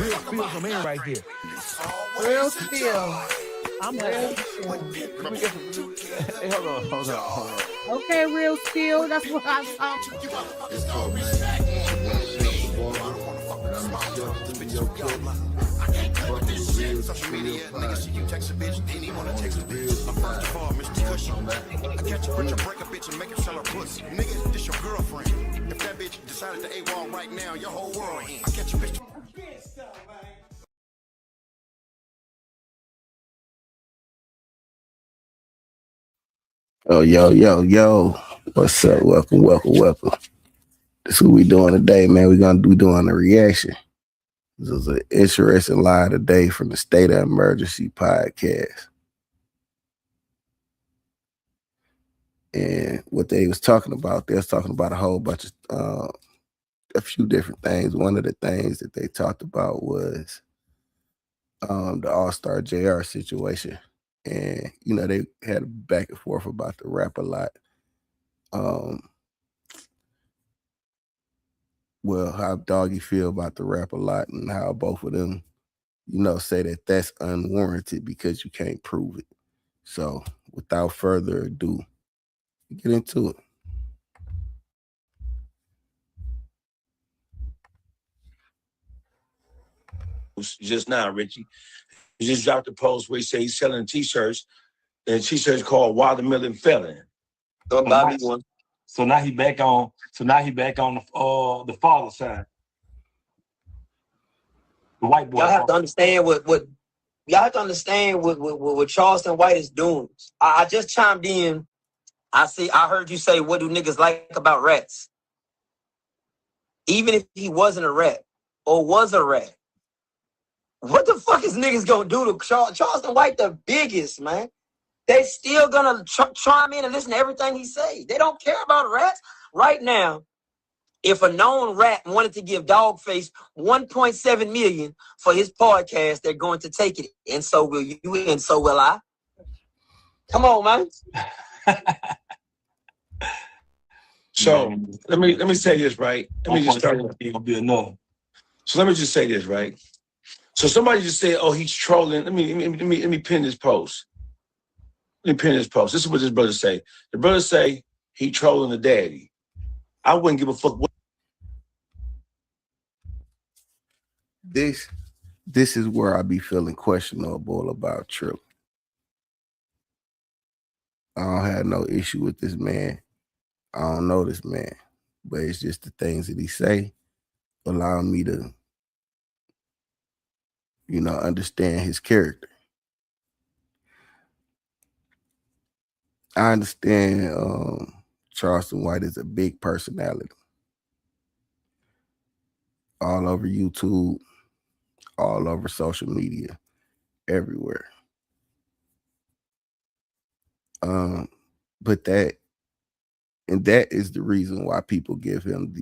Real spill man right here. Real spill. I'm real spill. Hey, hold on. Okay, real spill. That's what I'm talking about. It's called respect. Oh, yo. What's up? Welcome. That's what we doing today, man. We're gonna be doing a reaction. This is an interesting live today from the State of Emergency podcast. And what they was talking about, they was talking about a whole bunch of a few different things. One of the things that they talked about was the All-Star JR situation. And, you know, they had a back and forth about the rap a lot. Well, how Doggy feel about the rap a lot and how both of them, you know, say that that's unwarranted because you can't prove it. So without further ado, get into it. Just now, Richie. He just dropped a post where he said he's selling t-shirts, and t-shirts called Watermelon Felon. So now he back on the father side. The white boy. Y'all have to understand what Charleston White is doing. I just chimed in. I heard you say, what do niggas like about rats? Even if he wasn't a rat or was a rat, what the fuck is niggas gonna do to Charleston White, the biggest, man? They still gonna chime in and listen to everything he say. They don't care about rats. Right now, if a known rat wanted to give Dawgface $1.7 million for his podcast, they're going to take it. And so will you, and so will I. Come on, man. So let me say this, right? Let me just start. Gonna be enough. So let me just say this, right? So somebody just said, "Oh, he's trolling." Let me pin this post. Let me pin this post. This is what this brother say. The brother say he trolling the daddy. I wouldn't give a fuck. This is where I be feeling questionable about TRILLA. I don't have no issue with this man. I don't know this man, but it's just the things that he say allow me to, you know, understand his character. I understand Charleston White is a big personality. All over YouTube, all over social media, everywhere. But that is the reason why people give him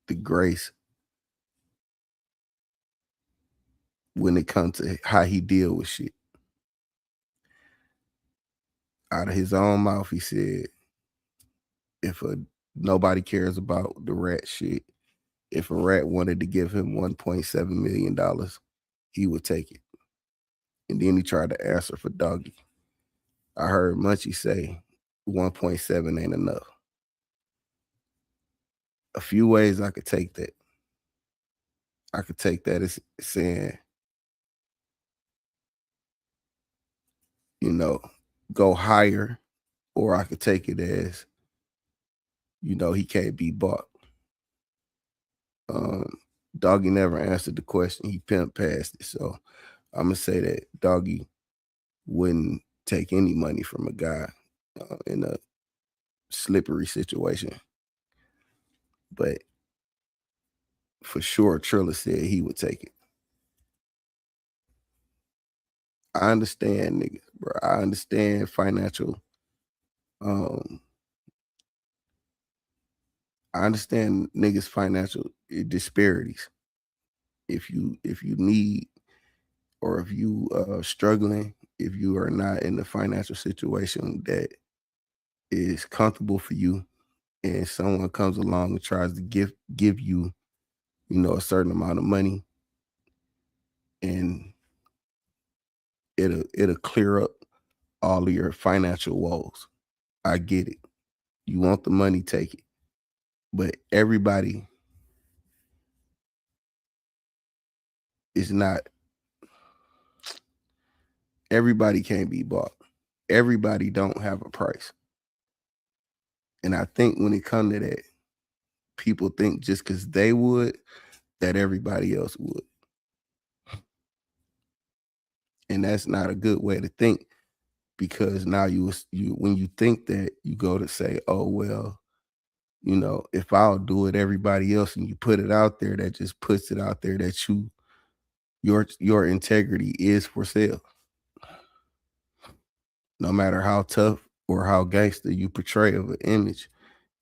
the grace when it comes to how he deal with shit. Out of his own mouth, he said, if nobody cares about the rat shit, if a rat wanted to give him $1.7 million, he would take it. And then he tried to answer for Doggy. I heard Munchie say 1.7 ain't enough. A few ways I could take that. I could take that as saying, you know, go higher, or I could take it as, you know, he can't be bought. Doggy never answered the question. He pimped past it. So I'm going to say that Doggy wouldn't take any money from a guy in a slippery situation. But for sure, TRILLA said he would take it. I understand, niggas, bro. I understand financial. I understand niggas' financial disparities. If you need, or if you struggling, if you are not in the financial situation that is comfortable for you, and someone comes along and tries to give you, you know, a certain amount of money, and it'll clear up all of your financial woes. I get it. You want the money, take it. But everybody is not, everybody can't be bought. Everybody don't have a price. And I think when it comes to that, people think just because they would, that everybody else would. And that's not a good way to think, because now you when you think that, you go to say, oh, well, you know, if I'll do it, everybody else, and you put it out there, that just puts it out there that your integrity is for sale. No matter how tough or how gangster you portray of an image,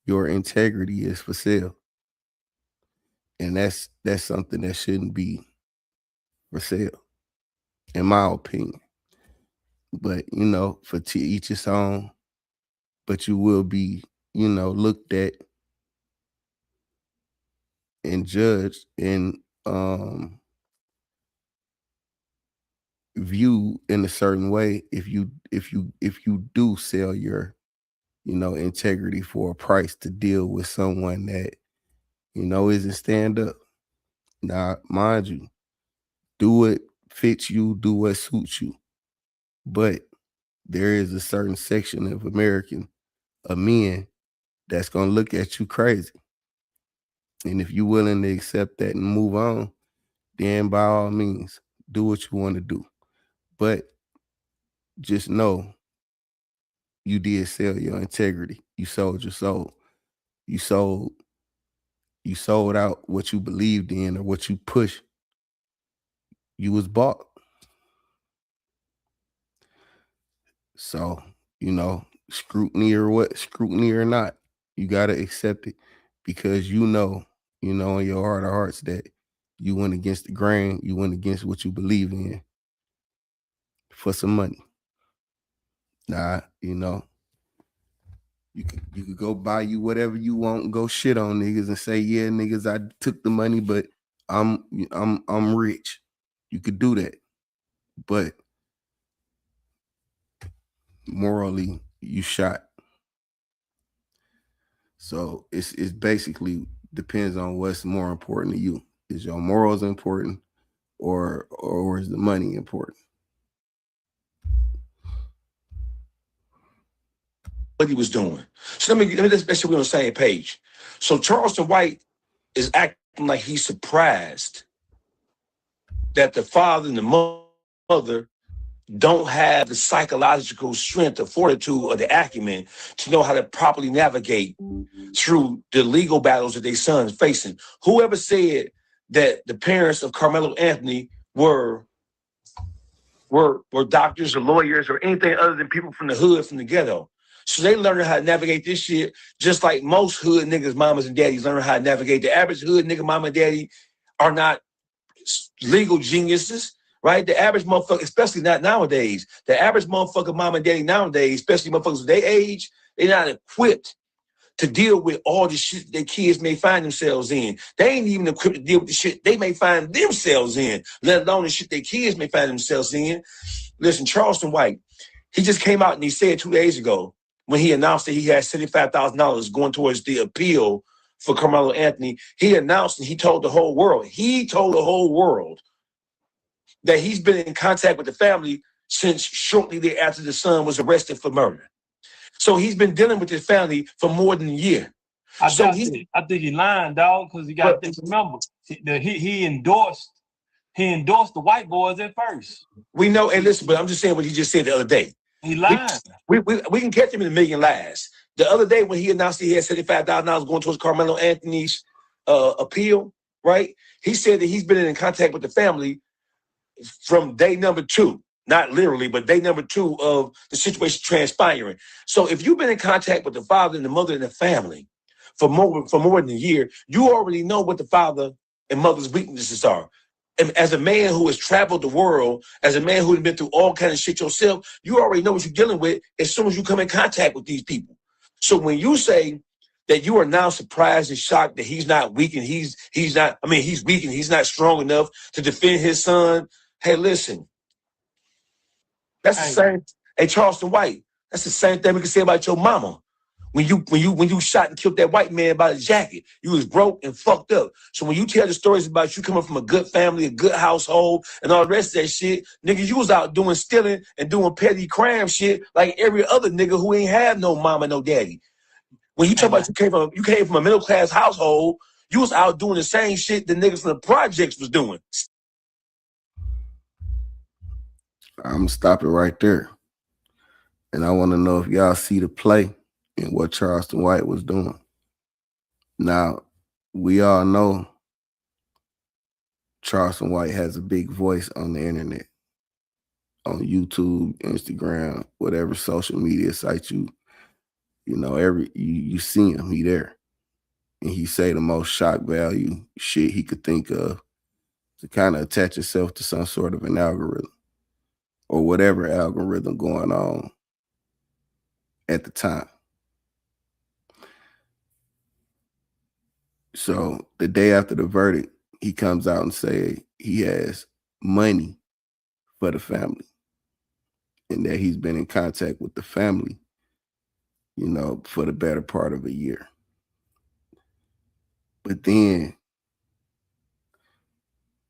your integrity is for sale. And that's something that shouldn't be for sale, in my opinion. But, you know, for to each his own, but you will be, you know, looked at and judged and viewed in a certain way if you do sell your, you know, integrity for a price to deal with someone that, you know, isn't stand up. Now, mind you, do what fits you, do what suits you. But there is a certain section of men that's gonna look at you crazy. And if you're willing to accept that and move on, then by all means, do what you want to do. But just know you did sell your integrity. You sold your soul. You sold out what you believed in or what you pushed. You was bought. So, you know, scrutiny or not, you got to accept it, because you know in your heart of hearts that you went against the grain, you went against what you believe in for some money. Nah, you know, you could go buy you whatever you want and go shit on niggas and say, yeah, niggas, I took the money, but I'm rich. You could do that. But morally, you shot. So it's basically depends on what's more important to you. Is your morals important, or is the money important? What he was doing. So let me just make sure we're on the same page. So Charleston White is acting like he's surprised that the father and the mother don't have the psychological strength or fortitude or the acumen to know how to properly navigate through the legal battles that their son's facing. Whoever said that the parents of Carmelo Anthony were doctors or lawyers or anything other than people from the hood, from the ghetto. So they learning how to navigate this shit just like most hood niggas, mamas and daddies learning how to navigate. The average hood nigga, mama and daddy are not legal geniuses, right? The average motherfucker, especially not nowadays, the average motherfucker, mama and daddy nowadays, especially motherfuckers of their age, they're not equipped to deal with all the shit their kids may find themselves in. They ain't even equipped to deal with the shit they may find themselves in, let alone the shit their kids may find themselves in. Listen, Charleston White, he just came out and he said 2 days ago when he announced that he had $75,000 going towards the appeal for Carmelo Anthony, he announced and he told the whole world that he's been in contact with the family since shortly thereafter the son was arrested for murder. So he's been dealing with his family for more than a year. I think he's lying, dog, because you got to remember that he endorsed the white boys at first. We know, and listen, but I'm just saying what he just said the other day. He lied. We can catch him in a million lies. The other day when he announced he had $75,000 going towards Carmelo Anthony's appeal, right? He said that he's been in contact with the family from day number 2. Not literally, but day number 2 of the situation transpiring. So if you've been in contact with the father and the mother and the family for more than a year, you already know what the father and mother's weaknesses are. And as a man who has traveled the world, as a man who has been through all kinds of shit yourself, you already know what you're dealing with as soon as you come in contact with these people. So when you say that you are now surprised and shocked that he's not weak and he's not, I mean, he's weak and he's not strong enough to defend his son. Hey, listen, that's the same. Hey, Charleston White, that's the same thing we can say about your mama. When you shot and killed that white man by the jacket, you was broke and fucked up. So when you tell the stories about you coming from a good family, a good household, and all the rest of that shit, nigga, you was out doing stealing and doing petty crime shit like every other nigga who ain't have no mama, no daddy. When you talk about you came from a middle class household, you was out doing the same shit the niggas from the projects was doing. I'm gonna stop it right there. And I want to know if y'all see the play in what Charleston White was doing. Now, we all know Charleston White has a big voice on the internet, on YouTube, Instagram, whatever social media site you know, you see him, he there. And he say the most shock value shit he could think of to kind of attach itself to some sort of an algorithm or whatever algorithm going on at the time. So the day after the verdict, he comes out and say he has money for the family and that he's been in contact with the family, you know, for the better part of a year. But then,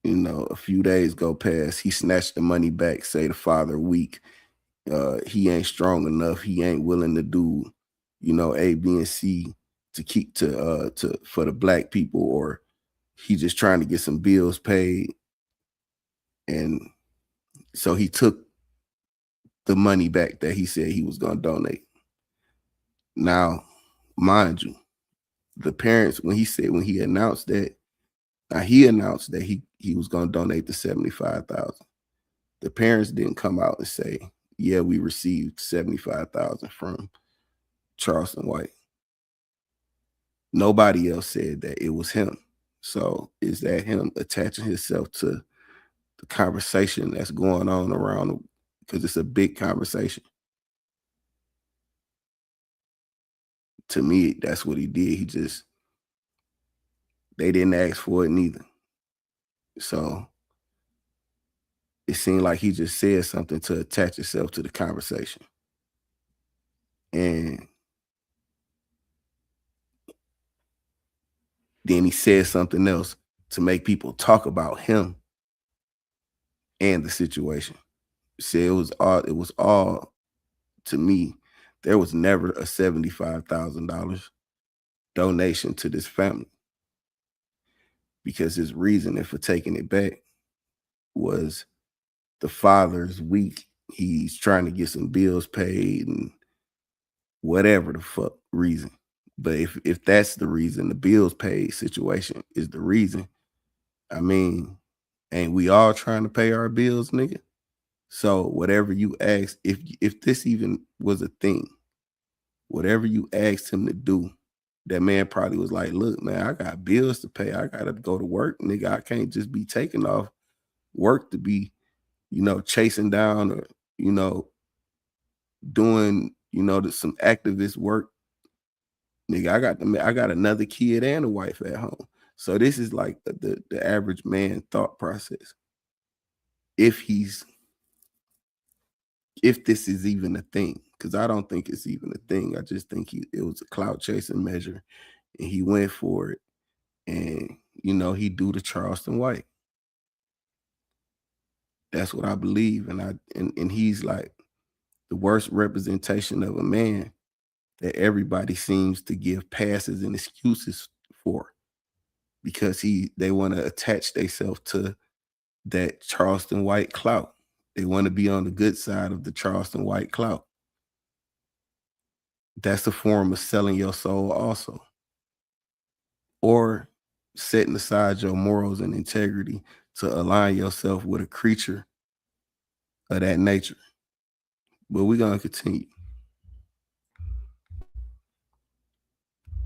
you know, a few days go past, he snatched the money back, say the father weak, he ain't strong enough, he ain't willing to do, you know, A, B, and C to keep for the black people, or he just trying to get some bills paid. And so he took the money back that he said he was going to donate. Now, mind you, the parents, when he announced that, he announced that he was going to donate the $75,000. The parents didn't come out and say, yeah, we received $75,000 from Charleston White. Nobody else said that it was him. So is that him attaching himself to the conversation that's going on around, because it's a big conversation? To me, that's what he did. They didn't ask for it neither. So it seemed like he just said something to attach itself to the conversation. And then he said something else to make people talk about him and the situation. See, it was all to me. There was never a $75,000 donation to this family, because his reasoning for taking it back was the father's weak. He's trying to get some bills paid and whatever the fuck reason. But if that's the reason, the bills paid situation is the reason, I mean, ain't we all trying to pay our bills, nigga? So whatever you ask, if this even was a thing, whatever you asked him to do, that man probably was like, look, man, I got bills to pay. I got to go to work, nigga. I can't just be taking off work to be, you know, chasing down or, you know, doing, you know, some activist work. Nigga, I got another kid and a wife at home. So this is like the average man thought process. If this is even a thing, because I don't think it's even a thing. I just think it was a clout chasing measure, and he went for it. And, you know, he do the Charleston White. That's what I believe. And he's like the worst representation of a man that everybody seems to give passes and excuses for, because they want to attach themselves to that Charleston White clout. They want to be on the good side of the Charleston White clout. That's a form of selling your soul also, or setting aside your morals and integrity to align yourself with a creature of that nature. But we're going to continue.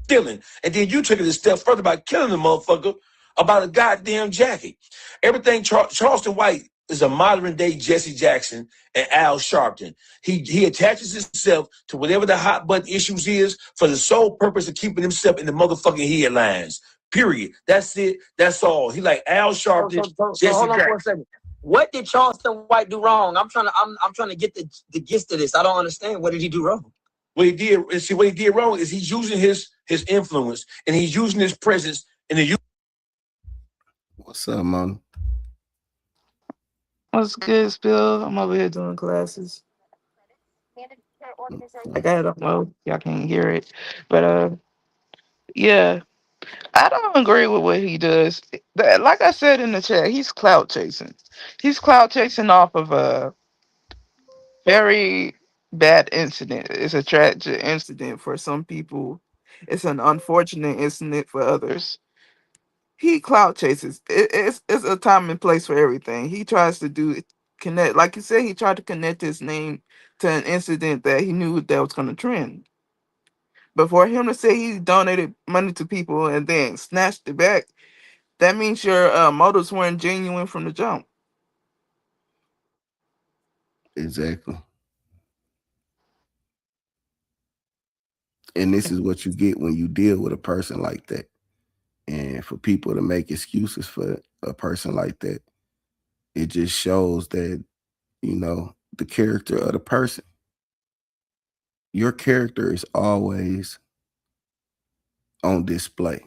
Stealing. And then you took it a step further by killing the motherfucker about a goddamn jacket. Everything Charleston White is a modern day Jesse Jackson and Al Sharpton. He attaches himself to whatever the hot button issues is for the sole purpose of keeping himself in the motherfucking headlines. Period. That's it. That's all. He like Al Sharpton, Jesse hold on Jackson. for a second. What did Charleston White do wrong? I'm trying to get the gist of this. I don't understand. What did he do wrong? What he did wrong is he's using his influence and he's using his presence in the. What's up, man? What's good, Spill? I'm over here doing classes. I got it on mode. Y'all can't hear it. But yeah. I don't agree with what he does. Like I said in the chat, he's clout chasing. He's clout chasing off of a very bad incident. It's a tragic incident for some people. It's an unfortunate incident for others. He clout chases. It's a time and place for everything. He tries to connect, like you said, he tried to connect his name to an incident that he knew that was going to trend. But for him to say he donated money to people and then snatched it back, that means your motives weren't genuine from the jump. Exactly. And this is what you get when you deal with a person like that. And for people to make excuses for a person like that, it just shows that, you know, the character of the person. Your character is always on display.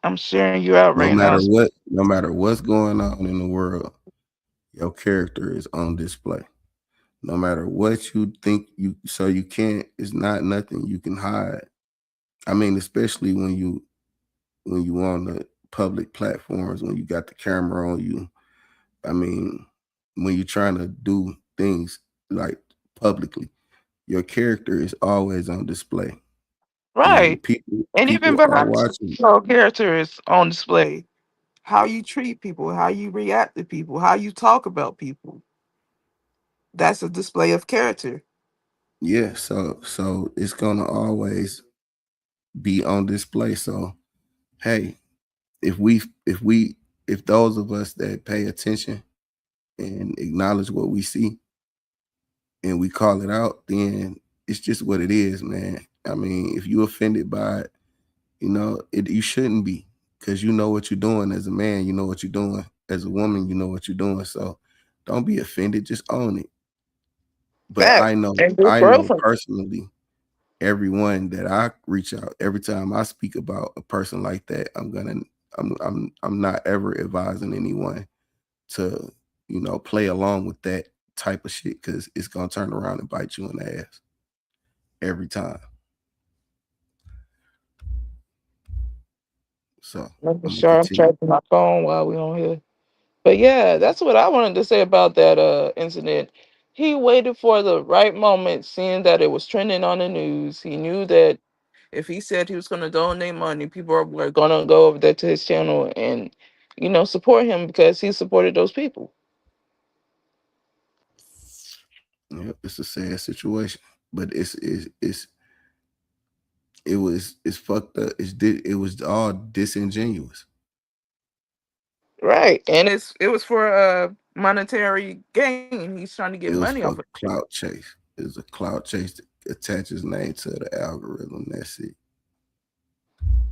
I'm sharing you out No right now. matter what's going on in the world, your character is on display. No matter what you think it's not nothing you can hide. I mean, especially when you on the public platforms, when you got the camera on you. I mean, when you're trying to do things like publicly, your character is always on display. And Right. And even people are behind watching. your character is on display. How you treat people, how you react to people, how you talk about people. That's a display of character. Yeah, so it's gonna always be on display. So hey, if those of us that pay attention and acknowledge what we see and we call it out, then it's just what it is, man. I mean, if you offended by it, you know, you shouldn't be, because you know what you're doing. As a man, you know what you're doing. As a woman, you know what you're doing. So don't be offended, just own it. But Fact. And your I know girlfriend. personally, everyone that I reach out, every time I speak about a person like that, I'm not ever advising anyone to, you know, play along with that type of shit, because it's gonna turn around and bite you in the ass every time. So Making sure I'm charging my phone while we're on here. But yeah, that's what I wanted to say about that incident. He waited for the right moment, seeing that it was trending on the news. He knew that if he said he was going to donate money, people were going to go over there to his channel and, you know, support him because he supported those people. Yep, it's a sad situation, but it's fucked up. It was all disingenuous. Right, and it was for monetary gain. He's trying to get It was money for off of it. clout chase. It was a clout chase to attach his name to the algorithm. That's it.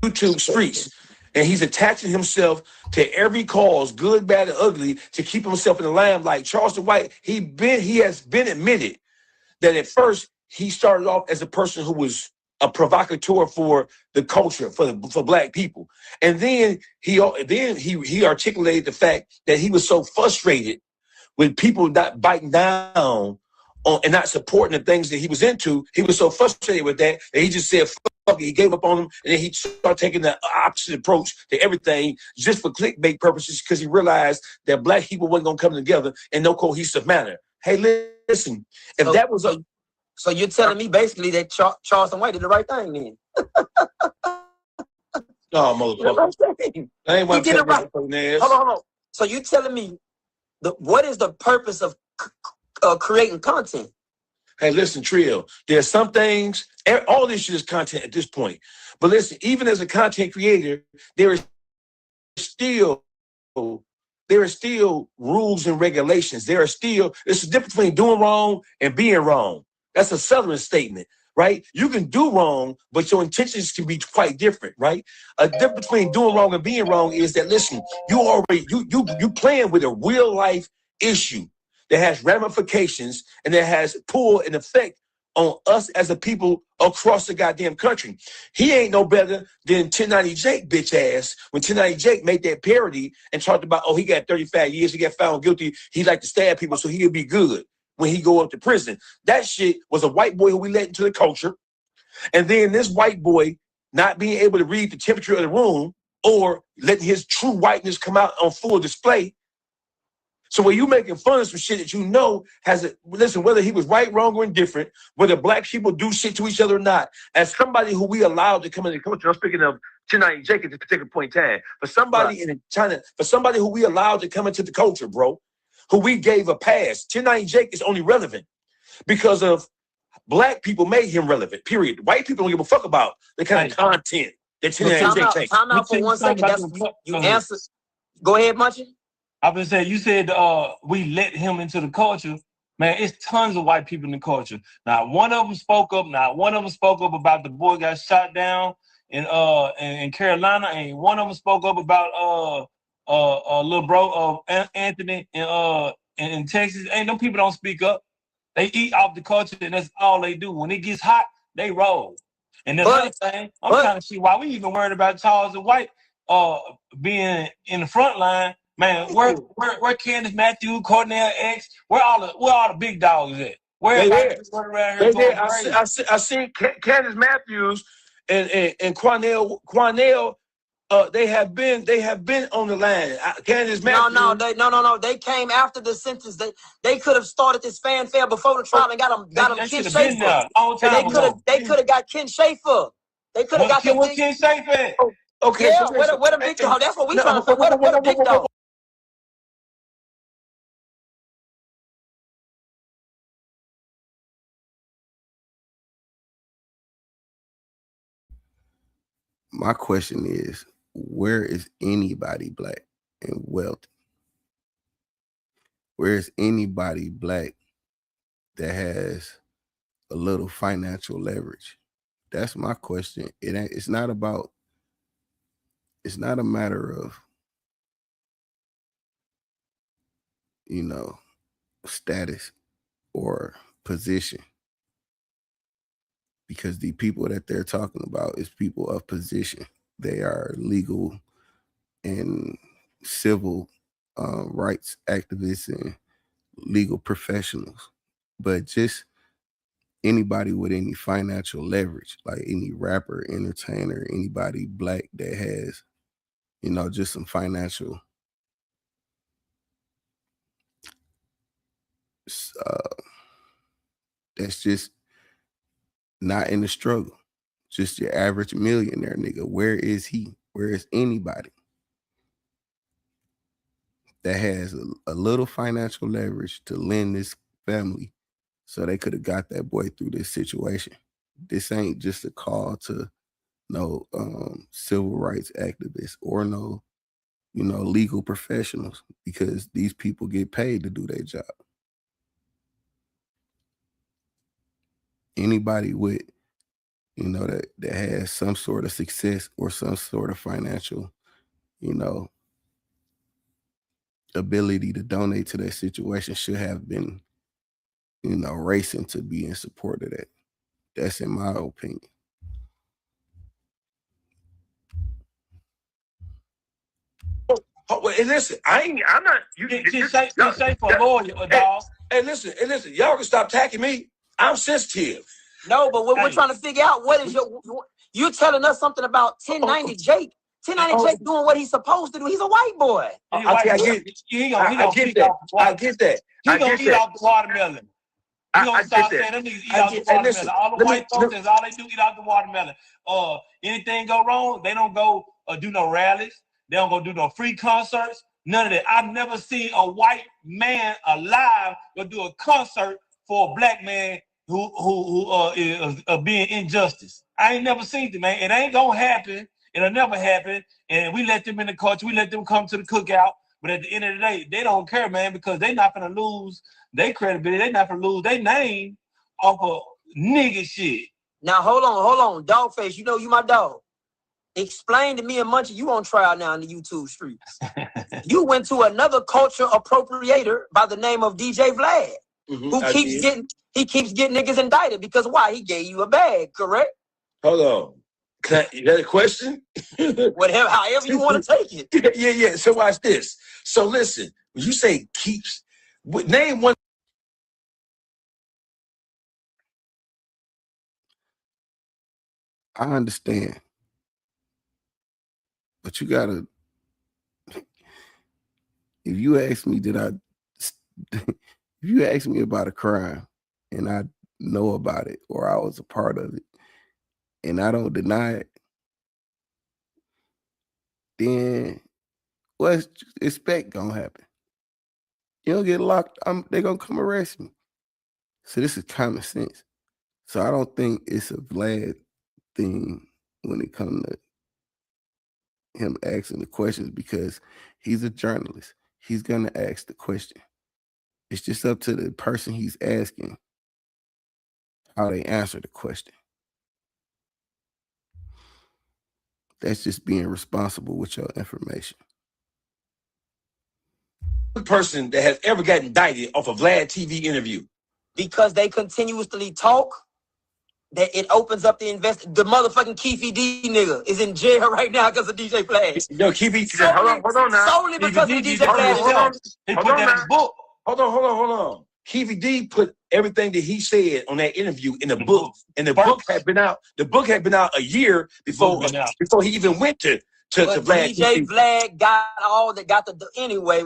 YouTube streets. And he's attaching himself to every cause, good, bad, and ugly, to keep himself in the limelight. Charleston White, he has been admitted that at first he started off as a person who was a provocateur for the culture, for black people. And then he articulated the fact that he was so frustrated with people not biting down on and not supporting the things that he was into. He was so frustrated with that he just said, fuck it. He gave up on them, and then he started taking the opposite approach to everything just for clickbait purposes, because he realized that black people wasn't going to come together in no cohesive manner. Hey, listen, if that was a... So you're telling me basically that Charleston White did the right thing then? No, motherfucker. I ain't want to tell right. Hold on. So you're telling me what is the purpose of creating content? Hey, listen, Trill, there's some things, all this shit is content at this point. But listen, even as a content creator, there is still rules and regulations. There are still, it's a difference between doing wrong and being wrong. That's a Southern statement, right? You can do wrong, but your intentions can be quite different, right? A difference between doing wrong and being wrong is that, listen, you playing with a real life issue that has ramifications and that has pull and effect on us as a people across the goddamn country. He ain't no better than 1090 Jake bitch ass when 1090 Jake made that parody and talked about, oh, he got 35 years, he got found guilty, he like to stab people so he'll be good when he go up to prison. That shit was a white boy who we let into the culture. And then this white boy not being able to read the temperature of the room or letting his true whiteness come out on full display. So when you making fun of some shit that you know has a, listen, whether he was right, wrong, or indifferent, whether black people do shit to each other or not, as somebody who we allowed to come into the culture, I'm speaking of 1090 Jake at this particular point in time, for somebody in China, for somebody who we allowed to come into the culture, bro, who we gave a pass, 1090 Jake is only relevant because of black people made him relevant, period. White people don't give a fuck about the kind of content that 1090 Jake takes. Time out for 1 second. That's, you answered. Go ahead, Munchie. I've been saying, you said we let him into the culture. Man, it's tons of white people in the culture. Now, one of them spoke up. Now, one of them spoke up about the boy got shot down in Carolina, and one of them spoke up about little bro Anthony in Texas. Ain't no people don't speak up. They eat off the culture, and that's all they do. When it gets hot, they roll. And the other thing, I'm trying to see why we even worried about Charles the White being in the front line. Man, where Candace Matthews, Cornell X, where all the big dogs at? Where around here going crazy? I seen Candace Matthews and Cornell. They have been on the line. Candace Matthews. No. They came after the sentence. They could have started this fanfare before the trial and got him Ken Schaefer. They could have got Ken Schaefer. They could have got Ken Schaefer. Okay. Yeah, where the big dog? That's what we trying to say. Where the big dog? My question is, where is anybody black and wealthy? Where is anybody black that has a little financial leverage? That's my question. It's not a matter of, status or position. Because the people that they're talking about is people of position. They are legal and civil rights activists and legal professionals. But just anybody with any financial leverage, like any rapper, entertainer, anybody black that has, just some financial that's just not in the struggle. Just your average millionaire nigga. Where is he? Where is anybody that has a little financial leverage to lend this family so they could have got that boy through this situation? This ain't just a call to no civil rights activists or no, legal professionals, because these people get paid to do their job. Anybody with that has some sort of success or some sort of financial, ability to donate to that situation should have been, racing to be in support of that. That's in my opinion. Hey, listen, I'm not. You say for a lawyer, dog. Hey, listen, y'all can stop attacking me. I'm sensitive. No, but we're trying to figure out what is you're telling us something about 1090 Jake. 1090 Jake doing what he's supposed to do. He's a white boy. I get that. He gonna eat off the watermelon. He gonna start saying them niggas eat off the watermelon. All the white folks, that's all they do, eat off the watermelon. Anything go wrong, they don't go do no rallies. They don't go do no free concerts. None of that. I've never seen a white man alive go do a concert for a black man who is being injustice. I ain't never seen it, man. It ain't gonna happen It'll never happen. And we let them in the culture. We let them come to the cookout. But at the end of the day, they don't care, man, because they're not going to lose their credibility. They're not going to lose their name off of nigga shit. Now, hold on. Dawgface, you know you my dog. Explain to me and Munchie, you on trial now in the YouTube streets. You went to another culture appropriator by the name of DJ Vlad, who keeps getting niggas indicted because why? He gave you a bag, correct? Hold on. Is that a question? Whatever, however you want to take it. Yeah. So watch this. So listen, when you say keeps, name one. I understand. But you gotta, if you ask me, if you ask me about a crime and I know about it or I was a part of it and I don't deny it, then what expect gonna happen? You don't get locked, they're gonna come arrest me. So this is common sense. So I don't think it's a Vlad thing when it comes to him asking the questions because he's a journalist. He's gonna ask the question. It's just up to the person he's asking how they answer the question. That's just being responsible with your information. Person that has ever gotten indicted off a Vlad TV interview. Because they continuously talk, that it opens up the The motherfucking Keefy D nigga is in jail right now because of DJ Vlad. Yo, Keefy, hold on now. Solely because of DJ Vlad. He put that in his book. Hold on. Keefy D put everything that he said on that interview in the book. And the book had been out. The book had been out a year before he even went to Vlad. DJ Vlad got the anyway.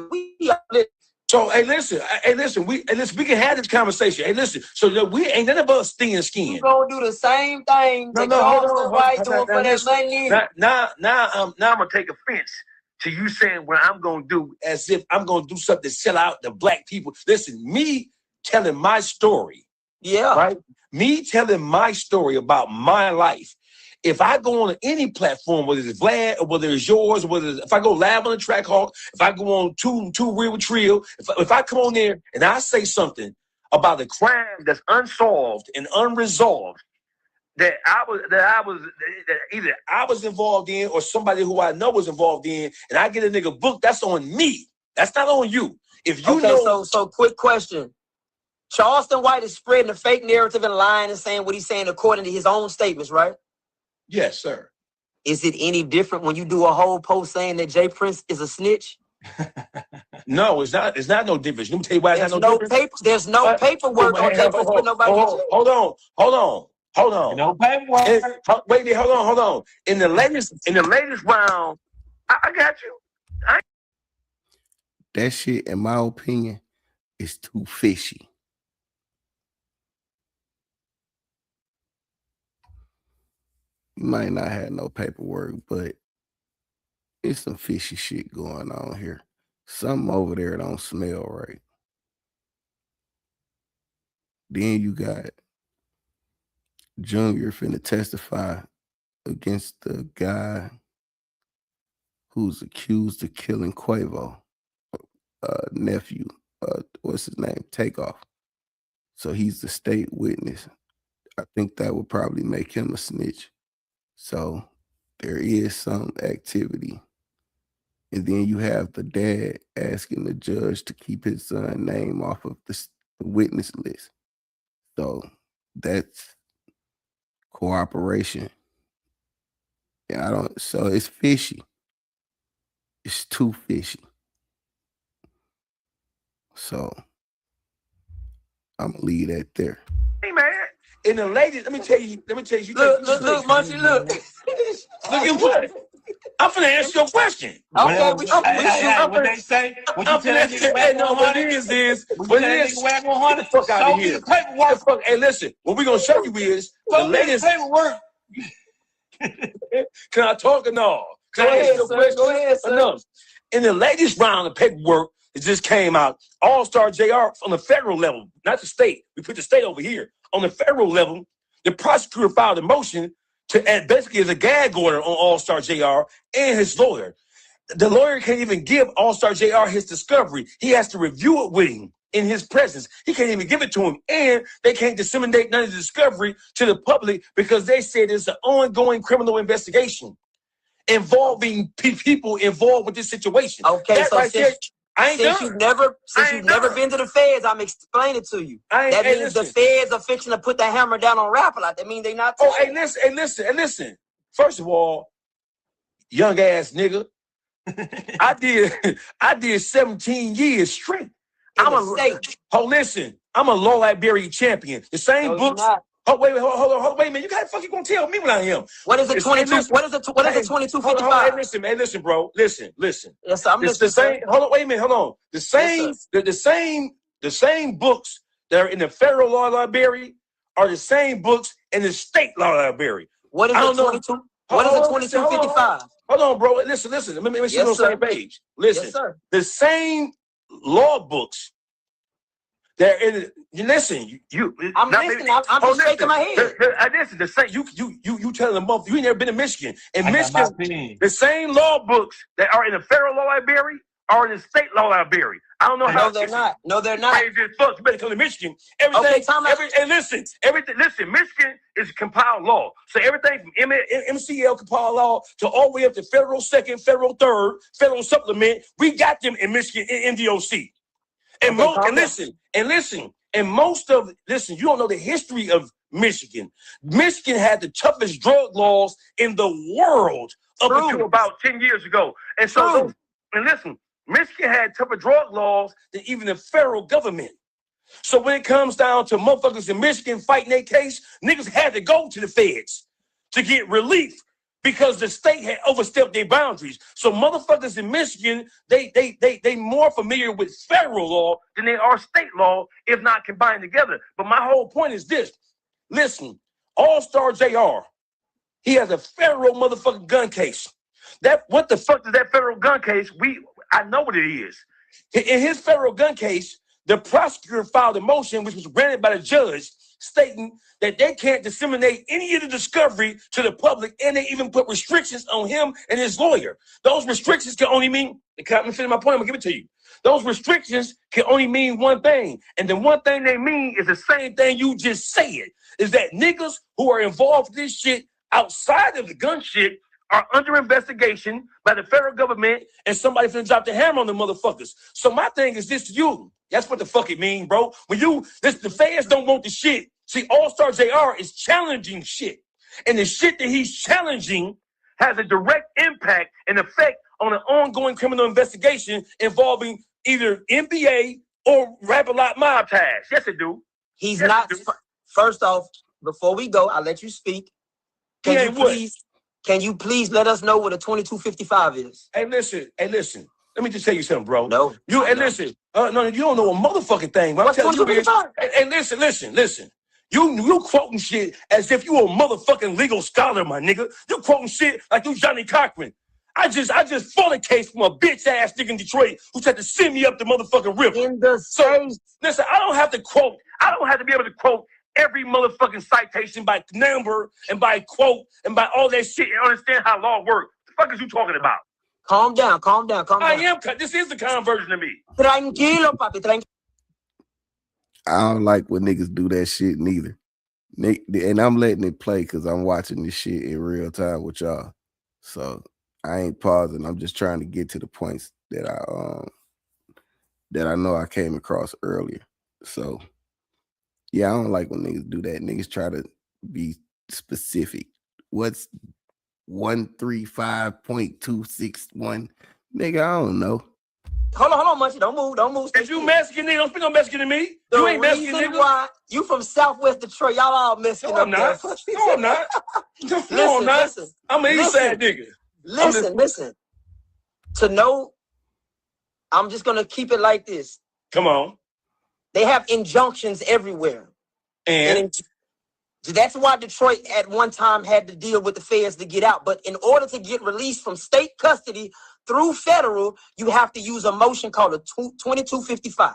So hey, listen, we can have this conversation. Hey, listen, so that we ain't none of us thin skin. You gonna do the same thing that Charleston White doing for that money. Now I'm gonna take offense to you saying what I'm gonna do as if I'm gonna do something to sell out the black people. Listen, me telling my story. Yeah. Right? Me telling my story about my life. If I go on any platform, whether it's Vlad or whether it's yours, or if I go live on the Track Hawk, if I go on Two Real with Trill, if I come on there and I say something about a crime that's unsolved and unresolved, that either I was involved in or somebody who I know was involved in, and I get a nigga booked, that's on me. That's not on you. If you know. So quick question. Charleston White is spreading a fake narrative and lying and saying what he's saying according to his own statements, right? Yes, sir. Is it any different when you do a whole post saying that Jay Prince is a snitch? No, it's not. It's not no difference. Let me tell you why it's not no difference. There's no paperwork on Jay Prince with nobody. Hold on. No paperwork. Wait, hold on. In the latest round, I got you. That shit, in my opinion, is too fishy. You might not have no paperwork, but it's some fishy shit going on here. Something over there don't smell right. Then you got Junior finna testify against the guy who's accused of killing Quavo, nephew. What's his name? Takeoff. So he's the state witness. I think that would probably make him a snitch. So there is some activity. And then you have the dad asking the judge to keep his son's name off of the witness list. So that's cooperation. So it's fishy. It's too fishy. So I'm gonna leave that there. Hey man, in the latest, let me tell you. Look, Munchie, look. Look at what? I'm finna answer your question. Okay, what they say? What you tell that nigga whack 100? What it is, whack 100? Get the fuck out of here. Paperwork. Hey, listen, what we're gonna show you is the latest paperwork. Can I talk or no? Go ahead, sir. Enough. In the latest round of paperwork, it just came out. All-Star JR on the federal level, not the state. We put the state over here. On the federal level, the prosecutor filed a motion and basically as a gag order on All-Star JR and his lawyer. The lawyer can't even give All-Star JR his discovery. He has to review it with him in his presence. He can't even give it to him. And they can't disseminate none of the discovery to the public because they said it's an ongoing criminal investigation involving people involved with this situation. Okay, that so right since you've never been to the feds, I'm explaining to you. That means the feds are fixing to put the hammer down on Rapper. Like that means they not. Oh, hey, listen. First of all, young ass nigga, I did 17 years straight. I'm a law library champion. The same books. Oh, wait a minute. You gotta fucking gonna tell me what I am. What is it, 22? What is it, 2255? Hey, listen, bro. Listen. Yes, I'm listening. The same. Hold on. The same books that are in the federal law library are the same books in the state law library. What is it, 22? What is it, 2255? Hold on, bro. Listen. Let me see on the same page. Listen. Yes, sir. The same law books. They're in. Listen, I'm listening. I'm just shaking my head. Listen, the same. You telling them both. You ain't never been to Michigan. In Michigan, the same law books that are in the federal law library are in the state law library. I don't know how. No, they're not. No, they're not. You better come to Michigan. Everything. Listen. Michigan is compiled law. So everything from MCL compiled law to all the way up to federal second, federal third, federal supplement. We got them in Michigan in MDOC. And listen, you don't know the history of Michigan. Michigan had the toughest drug laws in the world up until about 10 years ago. And so, Michigan had tougher drug laws than even the federal government. So when it comes down to motherfuckers in Michigan fighting their case, niggas had to go to the feds to get relief because the state had overstepped their boundaries. So motherfuckers in Michigan, they more familiar with federal law than they are state law, if not combined together. But my whole point is this. Listen, All-Star JR, he has a federal motherfucking gun case. What the fuck is that federal gun case? I know what it is. In his federal gun case, the prosecutor filed a motion which was granted by the judge stating that they can't disseminate any of the discovery to the public, and they even put restrictions on him and his lawyer. Those restrictions can only mean, I'm finish my point, I'm gonna give it to you. Those restrictions can only mean one thing, and the one thing they mean is the same thing you just said, is that niggas who are involved in this shit outside of the gun shit are under investigation by the federal government, and somebody finna drop the hammer on the motherfuckers. So my thing is this to you. That's what the fuck it mean, bro. When the feds don't want the shit. See, All-Star JR is challenging shit. And the shit that he's challenging has a direct impact and effect on an ongoing criminal investigation involving either NBA or Rap-A-Lot mob ties. Yes, it do. He's not. First off, before we go, I'll let you speak. Can you please let us know what a 2255 is? Hey, listen. Let me just tell you something, bro. No. Listen. No, you don't know a motherfucking thing. What I'm telling you is, hey, listen. You quoting shit as if you a motherfucking legal scholar, my nigga. You quoting shit like you Johnny Cochran. I just fought a case from a bitch ass nigga in Detroit who tried to send me up the motherfucking river. Listen, I don't have to be able to quote every motherfucking citation by number and by quote and by all that shit and understand how law works. What the fuck is you talking about? Calm down. This is the calm version of me. Tranquilo, papi, tranquilo. I don't like when niggas do that shit neither. And I'm letting it play because I'm watching this shit in real time with y'all. So I ain't pausing. I'm just trying to get to the points that I know I came across earlier. So yeah, I don't like when niggas do that. Niggas try to be specific. What's 135.261? Nigga, I don't know. Hold on, Munchie. Don't move. If you Mexican, nigga, don't speak no Mexican to me. You ain't Mexican, nigga. Why you from Southwest Detroit? Y'all all Mexican. No, I'm not. No, I'm not. I'm an East Side nigga. Listen. To know, I'm just gonna keep it like this. Come on. They have injunctions everywhere, and that's why Detroit at one time had to deal with the feds to get out. But in order to get released from state custody through federal, you have to use a motion called a 2255.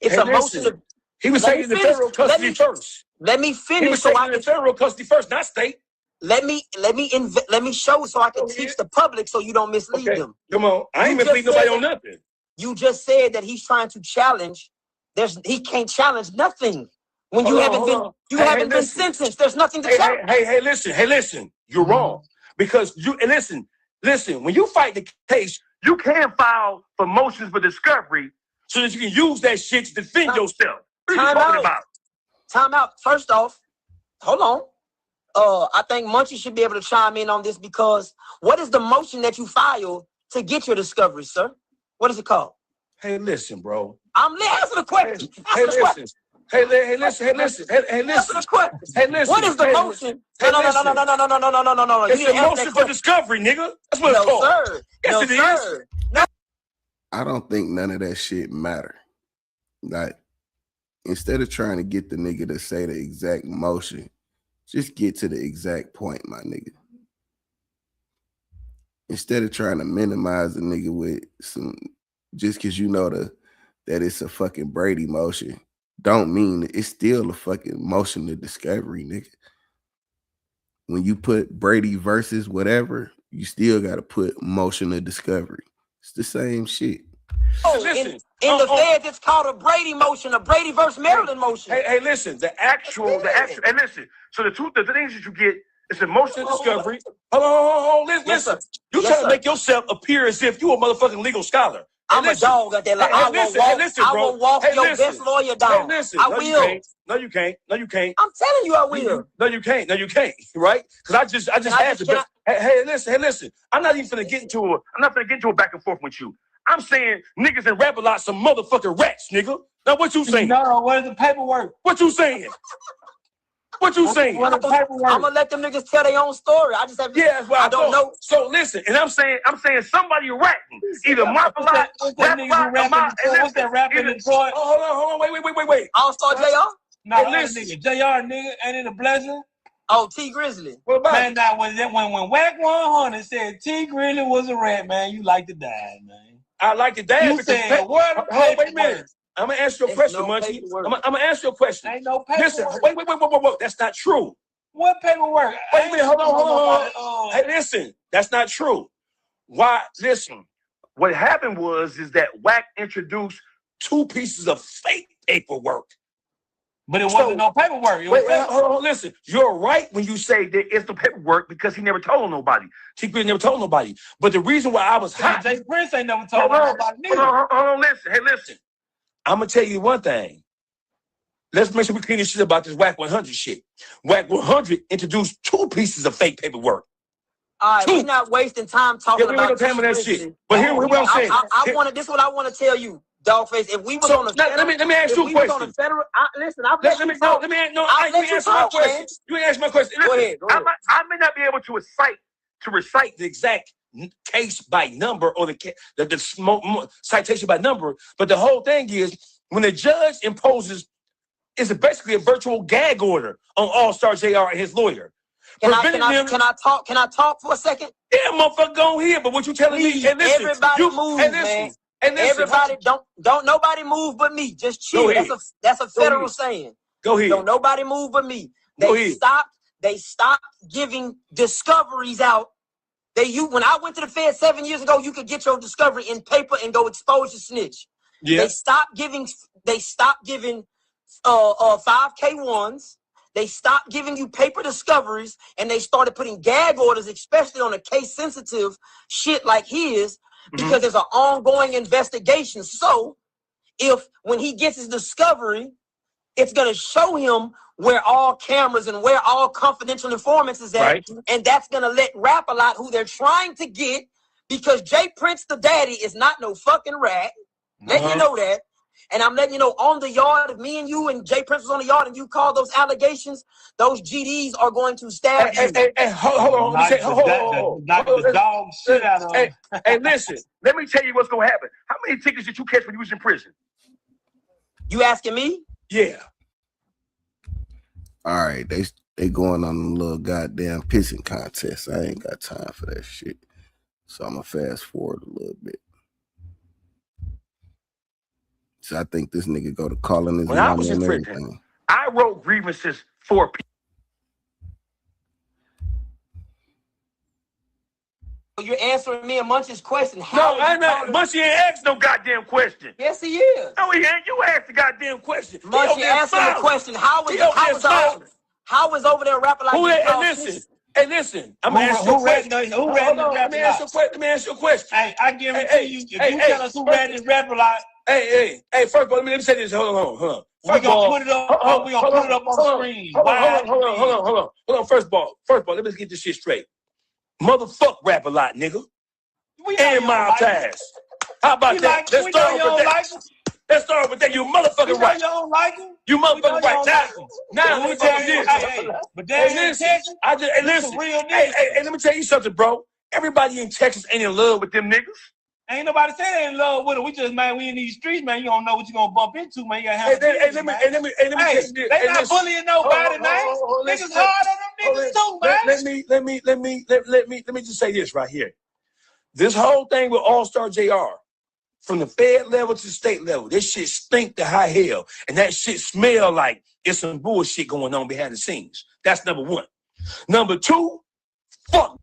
It's a motion. He was taking the federal custody first. Let me finish. He was taking the federal custody first, not state. let me show so I can teach the public so you don't mislead them. Come on. I ain't misleading nobody on nothing. You just said that he's trying to challenge. He can't challenge nothing. When you haven't been sentenced, there's nothing to challenge. Hey, listen. You're wrong. Because listen, when you fight the case, you can file for motions for discovery so that you can use that shit to defend yourself. What are you talking about? Time out. First off, hold on. I think Munchie should be able to chime in on this because what is the motion that you filed to get your discovery, sir? What is it called? Hey, listen, bro. I'm answering the question. Hey, listen. Hey, listen. Answer the question. Hey, listen. What is the motion? No. It's a motion for discovery, nigga. That's what it's called. Sir. Yes, it is. No. I don't think none of that shit matter. Like, instead of trying to get the nigga to say the exact motion, just get to the exact point, my nigga. Instead of trying to minimize the nigga with some, just because you know that it's a fucking Brady motion, don't mean it's still a fucking motion to discovery, nigga. When you put Brady versus whatever, you still got to put motion to discovery. It's the same shit. In the feds, it's called a Brady motion, a Brady versus Maryland motion. Hey, listen, the actual, and listen. So the things that you get is a motion to discovery. Hold on, listen. You trying to make yourself appear as if you a motherfucking legal scholar. I'm a dog at that. I will walk your best lawyer down. I will. No, you can't. I'm telling you, I will. No, you can't. Right? Because I just had to. Hey, listen. I'm not even gonna get into a back and forth with you. I'm saying niggas and rap a lot some motherfucking rats, nigga. Now what you saying? No, where's the paperwork? What you saying? I'm gonna let them niggas tell their own story. I just have to. Yeah, well, I don't know. So listen, and I'm saying somebody ratting. Either Marpalot, what's that rapper in Detroit? Hold on, wait. All-Star JR? No, listen, JR nigga, ain't it a blessing? Oh, T Grizzly. What about man? Now when Whack 100 said T Grizzly was a rat, man, you like to die, man. I like to die. You said what? Wait a minute. I'm gonna ask you a question, Munchie. I'm gonna ask you a question. Ain't no paperwork. Listen, wait. That's not true. What paperwork? Wait a minute. Hold on. Hey, listen. That's not true. Why? Listen. What happened is that Wack introduced 2 pieces of fake paperwork. But it wasn't no paperwork. Wait, hold on. Listen. You're right when you say there is no paperwork because he never told nobody. T. Grizzly never told nobody. But the reason why I was hot. Jay Prince ain't never told nobody. Hold on. Listen. Hey, listen. I'm gonna tell you one thing. Let's make sure we clean this shit about this Wack 100 shit. Wack 100 introduced 2 pieces of fake paperwork. All right, we're not wasting time talking about that shit. But here what I'm saying. This is what I want to tell you, Dawgface. If we was on the federal, let me ask you a question. On the federal, listen, let me answer my question. You ain't answer my question. Go ahead. I may not be able to recite the exact case by number or the citation by number, but the whole thing is when the judge imposes, it's basically a virtual gag order on All-Star JR and his lawyer. Can I talk for a second? Yeah, motherfucker, go here. But what you telling me? Hey, listen, everybody move, man. Everybody don't nobody move but me. Just chill. That's a federal saying. Go ahead. Don't nobody move but me. They stopped giving discoveries out. When I went to the Fed 7 years ago, you could get your discovery in paper and go expose your snitch. Yeah. They stopped giving 5K1s. They stopped giving you paper discoveries, and they started putting gag orders, especially on a case-sensitive shit like his, because there's an ongoing investigation. So, when he gets his discovery, it's going to show him where all cameras and where all confidential informants is at. Right. And that's going to let Rap a Lot, who they're trying to get, because Jay Prince, the daddy, is not no fucking rat. Letting you know that. And I'm letting you know, on the yard, if me and you and Jay Prince was on the yard and you call those allegations, those GDs are going to stab you. Hey, hold on. Knock the dog shit out of him. Hey, listen, let me tell you what's going to happen. How many tickets did you catch when you was in prison? You asking me? Yeah. All right, they going on a little goddamn pissing contest. I ain't got time for that shit. So I'm going to fast forward a little bit. So I think this nigga go to calling his when I was in prison, I wrote grievances for people. you're answering me and Munchie's question. No, I'm not. Munchie ain't asked no goddamn question. Yes, he is. No, he ain't. You asked the goddamn question. Munchie, answer the question. How is over there rapping like Hey, listen. I'm gonna ask you a question. Who read the rap? Let me ask you a question. Hey, I guarantee you, if you tell us who read this rap a lot. Hey, first of all, let me say this. Hold on. We're gonna put it up on the screen. Hold on. First of all, let me get this shit straight. Motherfuck rap a lot, nigga. And Mild Taz. How about that? Let's start with that. You motherfucking right. You don't like him. You motherfucking right. Now let me tell you this. But listen, let me tell you something, bro. Everybody in Texas ain't in love with them niggas. Ain't nobody saying they in love with them. We just, man, we in these streets, man. You don't know what you're gonna bump into, man. You gotta have let me tell you this. They not bullying nobody, man. Niggas hard on them niggas too, man. Let me just say this right here. This whole thing with All-Star JR, from the Fed level to the state level, this shit stink to high hell. And that shit smell like it's some bullshit going on behind the scenes. That's number one. Number two, fuck.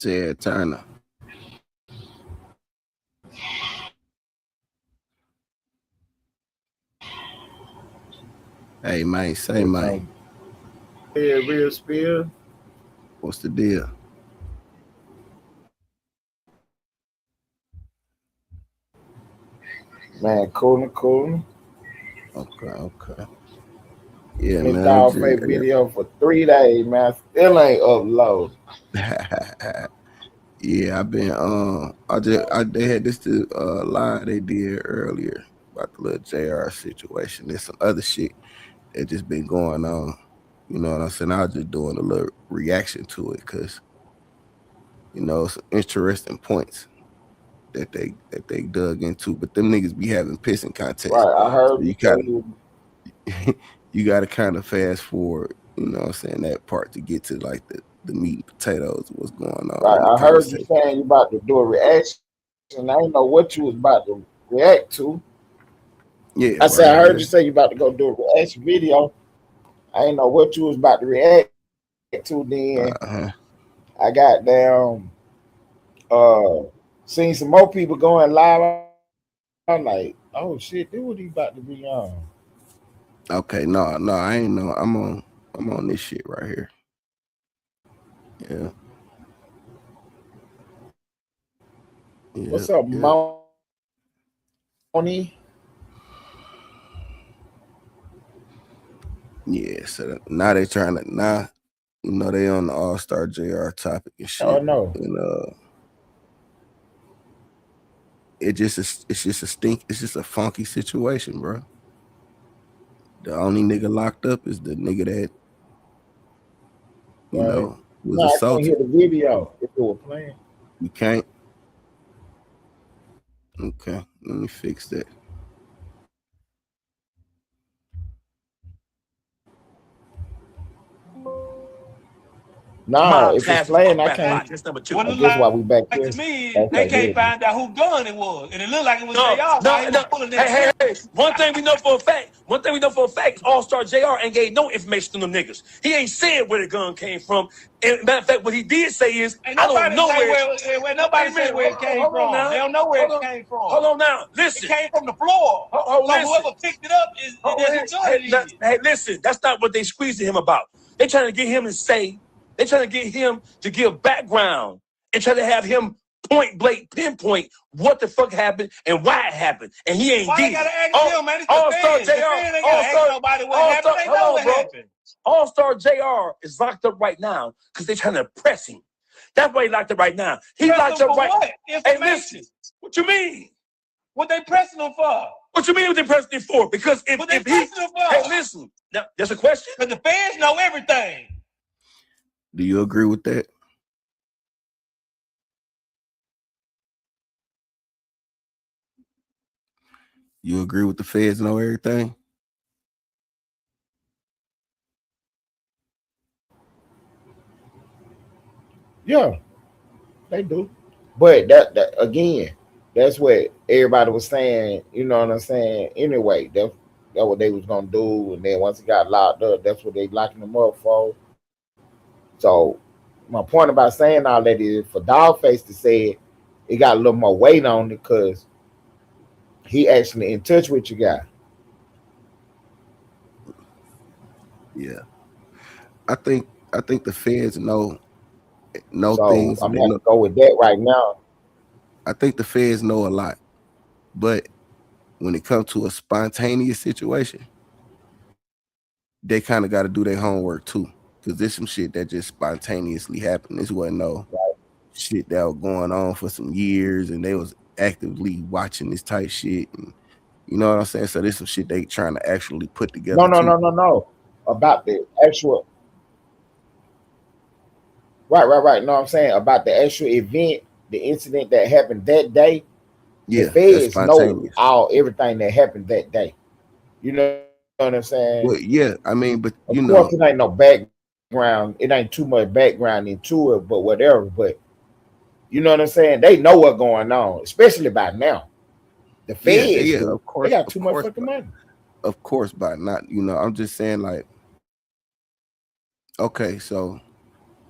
Ted Turner. Hey, man, say, man. Yeah, real spill. What's the deal? Man, cool. Okay. Yeah, this man. Dawgface video for 3 days, man. Still ain't upload. Yeah, I've been they had this line they did earlier about the little JR situation. There's some other shit that just been going on. You know what I'm saying? I was just doing a little reaction to it because, you know, some interesting points that they dug into. But them niggas be having pissing contests. Right, I heard so you gotta kind of fast forward, you know what I'm saying, that part to get to like the meat and potatoes of what's going on. Right, I heard you saying you about to do a reaction, and I didn't know what you was about to react to. Yeah, I said I heard you say you about to go do a reaction video. I didn't know what you was about to react to. Then I got down, seen some more people going live. I'm like, oh shit, this what he about to be on. Okay, no, I ain't know. I'm on this shit right here. Yeah. What's up, Money? Yeah, so now they trying to you know, they on the All-Star JR topic and shit. Oh no. And it's just a funky situation, bro. The only nigga locked up is the nigga that you know was assaulted. I can't hear the video if it was playing. You can't? Okay, let me fix that. No, if it's playing, I can't. That's number two. Well, that's why we back here. To me, they can't find out who gun it was, and it looked like it was JR. Hey, one thing we know for a fact, All-Star JR ain't gave no information to them niggas. He ain't said where the gun came from. And matter of fact, what he did say is, I don't know where nobody said where it came from. They don't know where it came from. Hold on now, listen. It came from the floor. So whoever picked it up is Hey, listen, that's not what they squeezing him about. They trying to get him to say. They're trying to get him to give background and try to have him point blank pinpoint what the fuck happened and why it happened. And he ain't did. All-Star JR. All-Star JR is locked up right now because they're trying to press him. That's why he locked up right now. He locked up right now. Hey, listen. What you mean? What they pressing him for? What you mean what they pressing him for? Because if he... Hey, listen. Now, there's a question? Because the fans know everything. Do you agree with that? You agree with the feds know everything? Yeah, they do. But that again, that's what everybody was saying. You know what I'm saying? Anyway, That's what they was gonna do, and then once he got locked up, that's what they locking him up for. So my point about saying all that is for Dawgface to say it, it got a little more weight on it because he actually in touch with your guy. Yeah, I think the feds know So things. I'm They gonna know. go with that right now. I think the feds know a lot, but when it comes to a spontaneous situation, they kind of got to do their homework too, because there's some shit that just spontaneously happened. This wasn't no shit that was going on for some years, and they was actively watching this type shit, and you know what I'm saying. So there's some shit they trying to actually put together too. No. About the actual right. No, I'm saying about the actual event, the incident that happened that day. Yeah, the feds know everything that happened that day. You know what I'm saying? Well, yeah, I mean, but of you course, know, it ain't no background. It ain't too much background into it, but whatever. But you know what I'm saying? They know what's going on, especially by now. The feds, yeah, do. of course, they got too much fucking money. Of course, by not, you know, I'm just saying, like, okay, so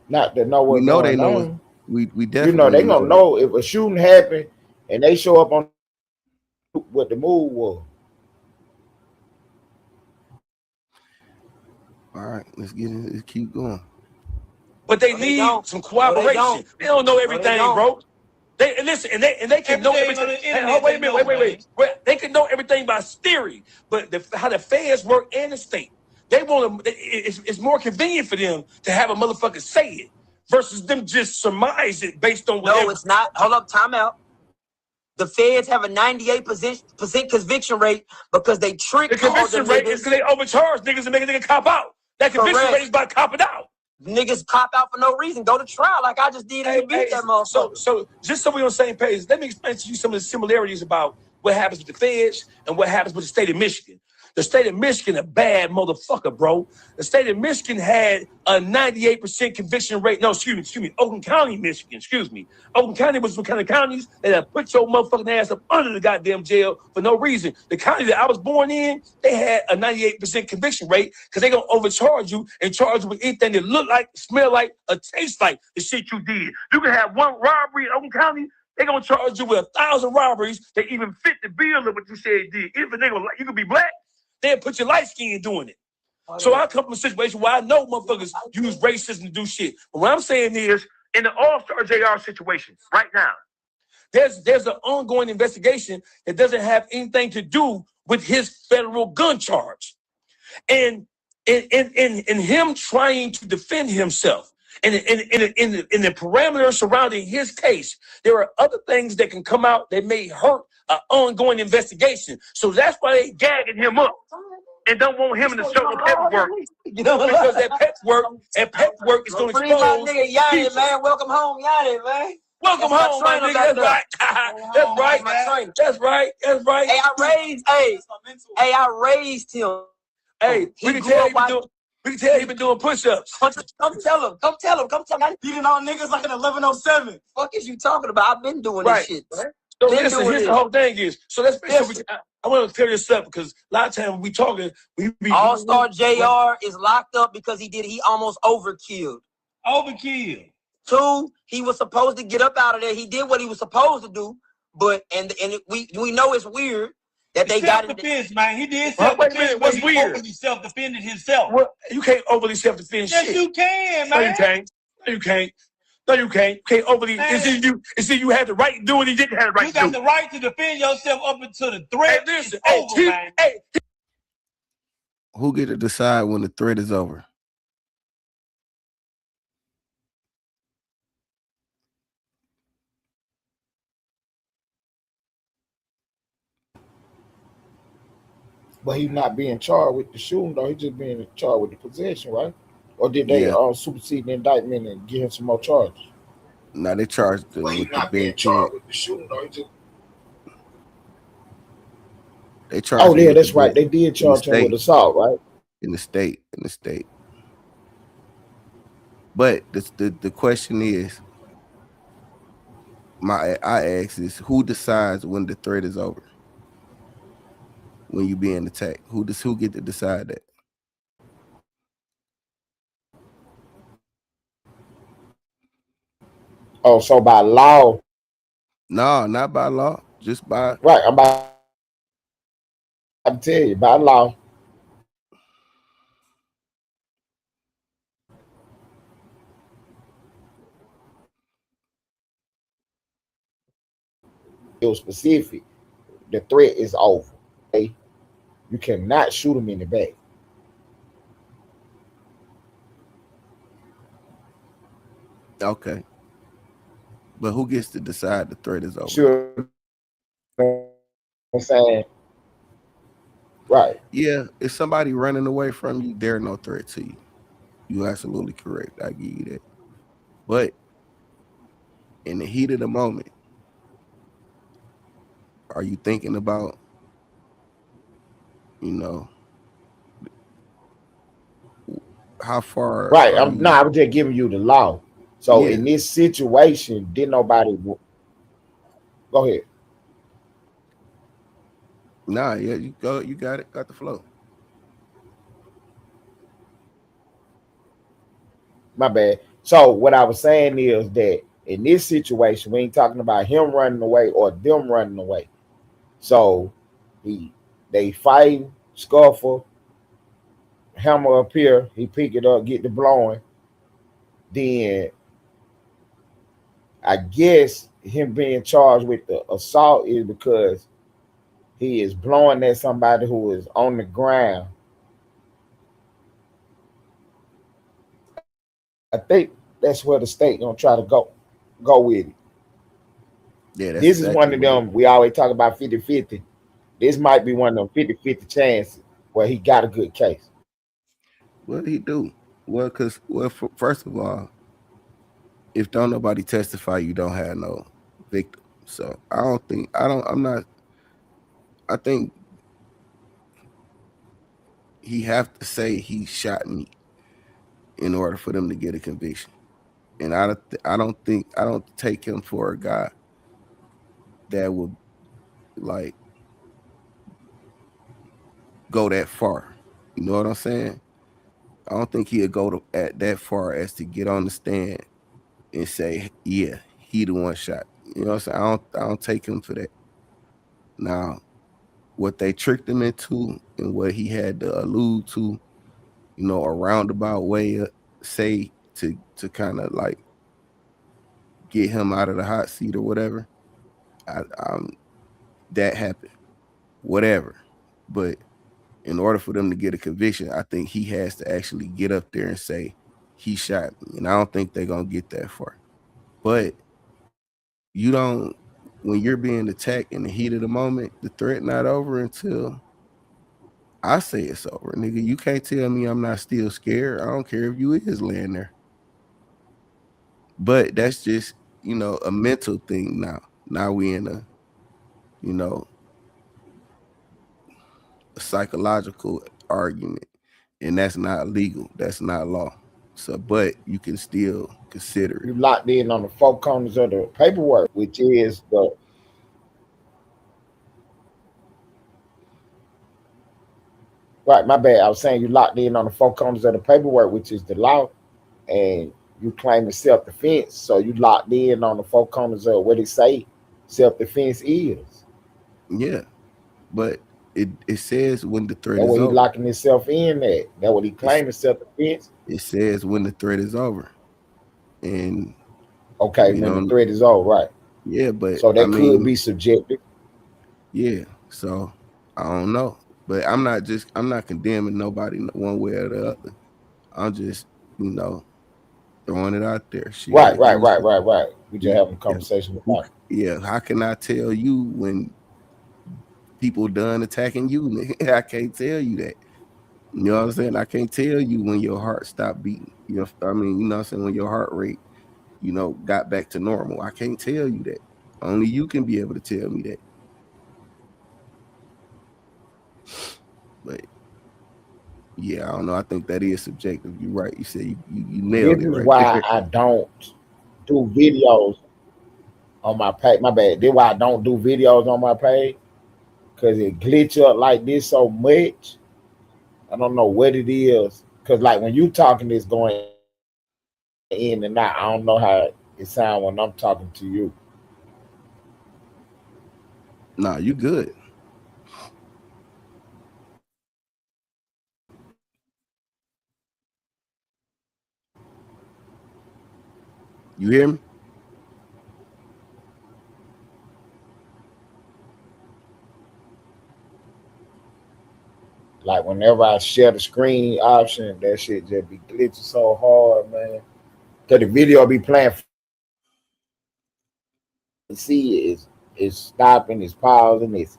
not to know what's we know going they know on. We definitely, you know, they gonna know if a shooting happened and they show up on what the move was. All right, let's keep going. But they need some cooperation. They don't know everything, bro. They listen, and they can know everything. Wait a minute, wait. They can know everything by theory, but how the feds work and the state, they want to. It's more convenient for them to have a motherfucker say it versus them just surmise it based on whatever. No, it's not. Hold up, time out. The feds have a 98% conviction rate because they trick the conviction rate is because they overcharge niggas and make a nigga cop out. That conviction rate is by copping out. Niggas cop out for no reason. Go to trial like I just did and you beat that motherfucker. So just so we're on the same page, let me explain to you some of the similarities about what happens with the feds and what happens with the state of Michigan. The state of Michigan, a bad motherfucker, bro. The state of Michigan had a 98% conviction rate. No, excuse me. Oakland County, Michigan, excuse me. Oakland County was one kind of counties that put your motherfucking ass up under the goddamn jail for no reason. The county that I was born in, they had a 98% conviction rate because they gonna overcharge you and charge you with anything that look like, smell like, or taste like the shit you did. You can have one robbery in Oakland County, they gonna charge you with 1,000 robberies that even fit the bill of what you said you did. If a nigga, you could be black, they'll put your light skin doing it. So I come from a situation where I know motherfuckers use racism to do shit. But what I'm saying is, in the All-Star JR situation right now, there's an ongoing investigation that doesn't have anything to do with his federal gun charge. And in him trying to defend himself, and in the parameters surrounding his case, there are other things that can come out that may hurt an ongoing investigation. So that's why they gagging him up and don't want him to show the paperwork. Because that paperwork is going to expose my nigga Yanni, man. Welcome home, Yanni, man. Welcome home, my nigga. That's right. That's right. That's right. That's right. Hey, I raised him. Hey, we can tell he been doing push-ups. Come tell him. Beating on niggas like an 1107. Fuck is you talking about? I've been doing this shit. So listen, here's the whole thing is, so let's make sure I want to clear this up because a lot of times we talking, we All-Star JR is locked up because he almost overkilled. Two, he was supposed to get up out of there. He did what he was supposed to do, but we know it's weird that they got self-defense, man. He did self-defense. What's weird? He self-defended himself. Well, you can't overly self-defend shit. Yes, you can, man. No, you can't. No, you can't. You can't overly. It's you had the right to do it. He didn't have the right to do it. You got the right to defend yourself up until the threat is over, man. Who get to decide when the threat is over? But he's not being charged with the shooting, though. He's just being charged with the possession, right? Or did they supersede the indictment and give him some more charges? No, they charged him with the being charged with the shooting, though. They charged. Oh, yeah, that's right. They did charge him with assault, right? In the state. But the question is, I ask is, who decides when the threat is over? when you being attacked? Who get to decide that? Oh, so by law, No, not by law, just by right? I'm about to tell you by law. It was specific. The threat is over. Okay? You cannot shoot him in the back. okay. But who gets to decide the threat is over though? Sure, I'm saying right. Yeah, if somebody running away from you, they're no threat to you. You absolutely correct. I give you that. But in the heat of the moment, are you thinking about, you know, how far Right. are No, you? I was just giving you the law. So Yeah, in this situation, didn't nobody go ahead? nah, yeah, you go, you got it, got the flow. My bad. So what I was saying is that in this situation, we ain't talking about him running away or them running away. So he they fight, scuffle, hammer up here, he pick it up, get the blowing. Then I guess him being charged with the assault is because he is blowing at somebody who is on the ground. I think that's where the state gonna try to go with it. Yeah, that's This is exactly one of what it. them, we always talk about 50-50. This might be one of them 50-50 chances where he got a good case. What did he do? Well, first of all, if don't nobody testify, you don't have no victim. So I'm not. I think he have to say he shot me in order for them to get a conviction. And I don't take him for a guy that would like go that far. You know what I'm saying? I don't think he'll go at that far as to get on the stand and say, yeah, he the one shot. You know what I'm saying? I don't take him for that. Now, what they tricked him into and what he had to allude to, you know, a roundabout way say to kind of like get him out of the hot seat or whatever. I that happened. Whatever. But in order for them to get a conviction, I think he has to actually get up there and say he shot me. And I don't think they're gonna get that far. But you don't when you're being attacked in the heat of the moment, the threat not over until I say it's over. Nigga, you can't tell me I'm not still scared. I don't care if you is laying there. But that's just, you know, a mental thing now. Now we in a, you know, a psychological argument. And that's not legal. That's not law. So but you can still consider it. You locked in on the four corners of the paperwork, which is the right. My bad. I was saying you locked in on the four corners of the paperwork, which is the law, and you claim it's self defense. So you locked in on the four corners of what it say self defense is. Yeah. But it says when the threat That's is what he over. locking himself in at. That's what he It's, claiming self defense. it says when the threat is over. And Okay, we when the don't threat is over, right? yeah, but So I that could mean, be subjective. yeah. So I don't know. But I'm not condemning nobody one way or the other. I'm just, you know, throwing it out there. Right, Shit. right, right, right, right. We just having a Yeah, conversation about it. yeah. How can I tell you when people done attacking you? Nigga? I can't tell you that. You know what I'm saying? I can't tell you when your heart stopped beating. You know, I mean, you know what I'm saying, when your heart rate, you know, got back to normal. I can't tell you that. Only you can be able to tell me that. But yeah, I don't know. I think that is subjective. You're right. You said you This nailed it is right why there. I don't do videos on my page. My bad. This is why I don't do videos on my page because it glitch up like this so much. I don't know what it is. Cause like when you talking, it's going in and out. I don't know how it sound when I'm talking to you. Nah, you good. You hear me? Like whenever I share the screen option, that shit just be glitching so hard, man. Cause the video be playing. You see, it's stopping, it's pausing, it's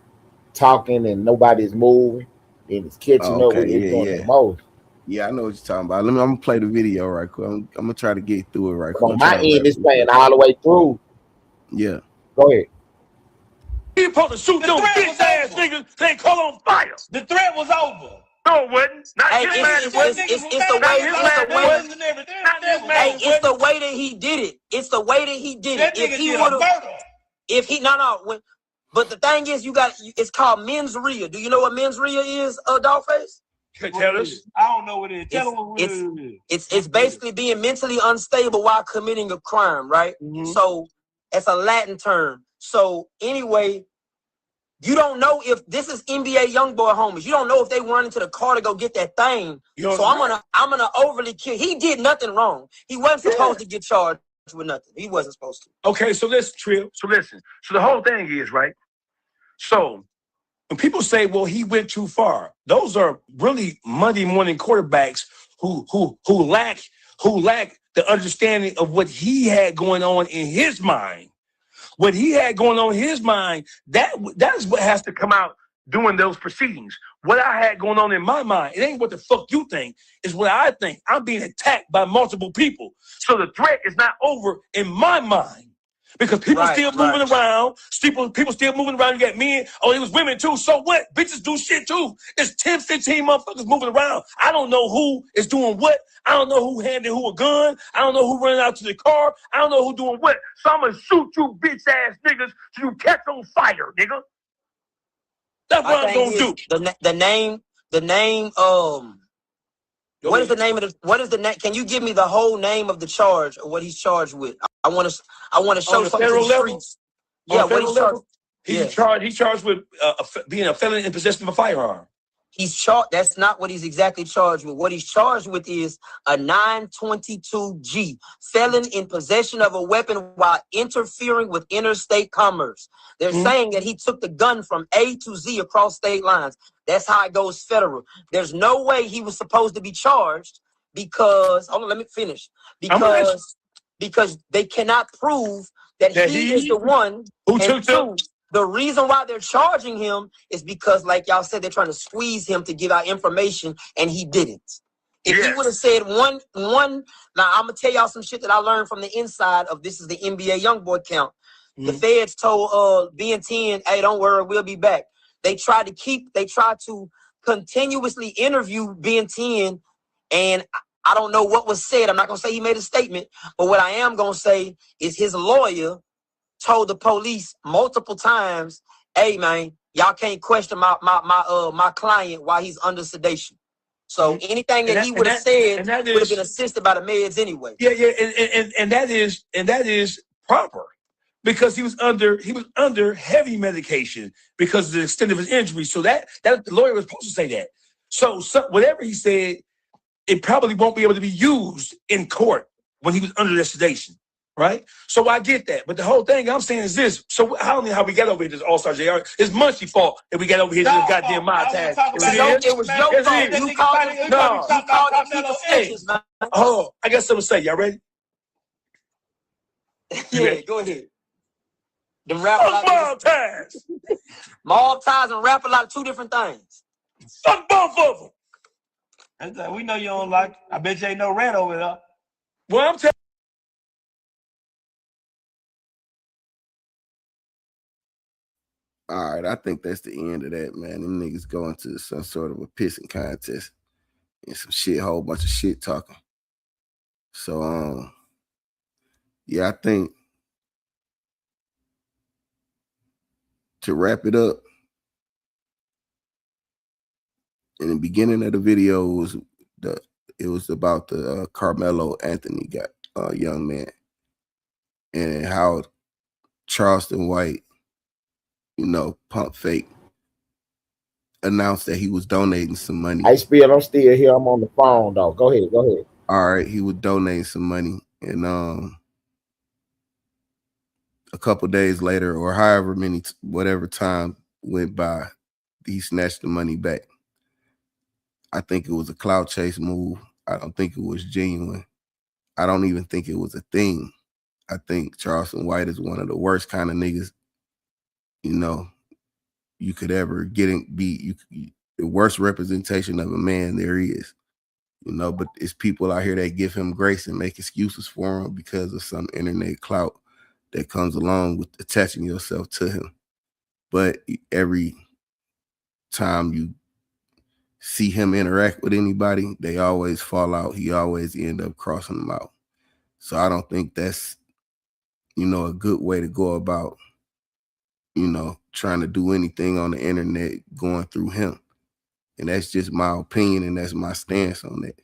talking, and nobody's moving. Then it's catching up Okay, with it doing yeah. the most. Yeah, I know what you're talking about. I'm gonna play the video right quick. I'm gonna try to get through it right But quick. on my end, it's playing all the way through. Yeah. Go ahead. You supposed to shoot them bitch ass niggas. They call on fire. The threat was over. No, it wasn't. Not Hey, his man. it's the way that he did it. It's the way that he did it. That nigga did a murder. If he but the thing is, it's called mens rea. Do you know what mens rea is, Dawgface? Tell us. I don't know what it is. Tell him what it is. It's basically being mentally unstable while committing a crime, right? Mhm. So it's a Latin term. So anyway, you don't know if this is NBA YoungBoy homies. You don't know if they run into the car to go get that thing. So I'm gonna overly kill. He did nothing wrong. He wasn't supposed to get charged with nothing. He wasn't supposed to. Okay, so listen, Trill. So listen. So the whole thing is, right? So when people say, well, he went too far, those are really Monday morning quarterbacks who lack the understanding of what he had going on in his mind. What he had going on in his mind, that's what has to come out during those proceedings. What I had going on in my mind, it ain't what the fuck you think, it's what I think. I'm being attacked by multiple people. So the threat is not over in my mind. Because people still moving around, people still moving around. You got men, it was women too. So what? Bitches do shit too. It's 10, 15 motherfuckers moving around. I don't know who is doing what. I don't know who handed who a gun. I don't know who running out to the car. I don't know who doing what. So I'm gonna shoot you bitch ass niggas till you catch on fire, nigga. That's what I'm gonna do. The name, what is the name of the name? Can you give me the whole name of the charge or what he's charged with? I want to show something to the streets. Yeah, what he's charged. He's charged with being a felon in possession of a firearm. He's charged. That's not what he's exactly charged with. What he's charged with is a 922G, felon in possession of a weapon while interfering with interstate commerce. They're saying that he took the gun from A to Z across state lines. That's how it goes federal. There's no way he was supposed to be charged because, hold on, let me finish. Because they cannot prove that he is the one who took them. The reason why they're charging him is because, like y'all said, they're trying to squeeze him to give out information, and he didn't. If he would have said one, now I'm gonna tell y'all some shit that I learned from the inside of this is the NBA YoungBoy count. The feds told Ben 10, hey, don't worry, we'll be back. They tried to continuously interview Ben 10, and I don't know what was said. I'm not gonna say he made a statement, but what I am gonna say is his lawyer told the police multiple times, hey man, y'all can't question my client while he's under sedation. So anything that he would have said would have been assisted by the meds anyway. Yeah, and that is proper because he was under heavy medication because of the extent of his injury. So that the lawyer was supposed to say that. So whatever he said, it probably won't be able to be used in court when he was under the sedation. Right? So I get that. But the whole thing I'm saying is this. So I don't know how we got over here, this All-Star JR. It's Munchie fault that we got over here to this goddamn mob tag. It was your fault. You called it extensions, man. Oh, I got something to say. Y'all ready? Yeah, go ahead. The mob ties. Mob ties and rap a lot of two different things. Fuck both of them. We know you don't like it. I bet you ain't no rat over there. Well, I'm telling All right, I think that's the end of that, man. Them niggas going to some sort of a pissing contest and some shit, whole bunch of shit talking. So, yeah, I think to wrap it up, In the beginning of the video, it was about the Carmelo Anthony young man, and how Charleston White, pump fake, announced that he was donating some money. I'm still here. I'm on the phone though. Go ahead. All right, he was donating some money, and a couple days later, or however whatever time went by, he snatched the money back. I think it was a clout chase move. I don't think it was genuine. I don't even think it was a thing. I think Charleston White is one of the worst kind of niggas, you could ever be the worst representation of a man there is, but it's people out here that give him grace and make excuses for him because of some internet clout that comes along with attaching yourself to him. But every time you see him interact with anybody, they always fall out. He always end up crossing them out. So I don't think that's, a good way to go about, trying to do anything on the internet going through him. And that's just my opinion, and that's my stance on that.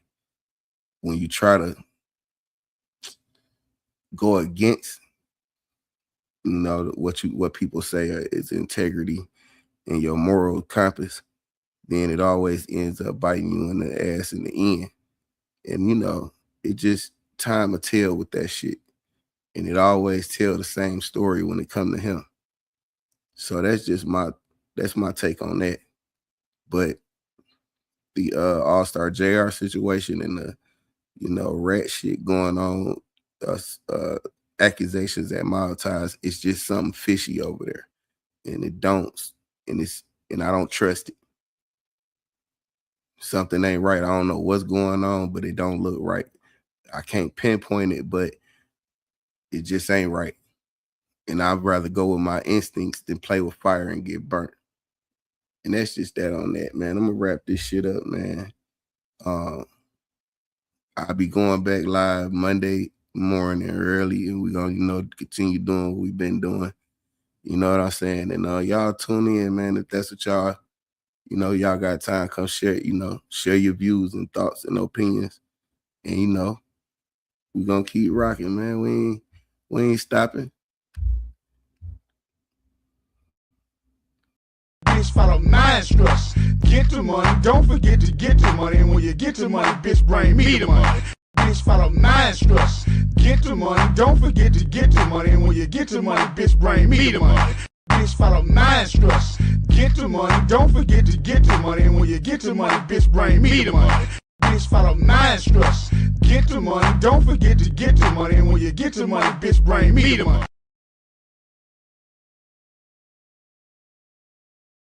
When you try to go against, what people say is integrity and your moral compass, then it always ends up biting you in the ass in the end. And, it just time will tell with that shit. And it always tell the same story when it come to him. So that's just my take on that. But the All-Star JR situation and the, rat shit going on, accusations at Mile Ties, it's just something fishy over there. And I don't trust it. Something ain't right. I don't know what's going on, but it don't look right. I can't pinpoint it, but it just ain't right. And I'd rather go with my instincts than play with fire and get burnt. And that's just that on that, man. I'm gonna wrap this shit up, man. I'll be going back live Monday morning early, and we're gonna, continue doing what we've been doing. You know what I'm saying? And y'all tune in, man. If that's what y'all, y'all got time, come share, share your views and thoughts and opinions. And we're gonna keep rocking, man. We ain't stopping. Bitch, follow my instructions. Get the money, don't forget to get the money. And when you get the money, bitch, bring me the money. Bitch, follow my instructions. Get the money, don't forget to get the money. And when you get the money, bitch, bring me the money. Bitch, follow my instructions. Get the money, don't forget to get the money. And when you get the money, bitch, bring me the money. Bitch, follow my instructions. Get the money, don't forget to get the money. And when you get the money, bitch, bring me the money.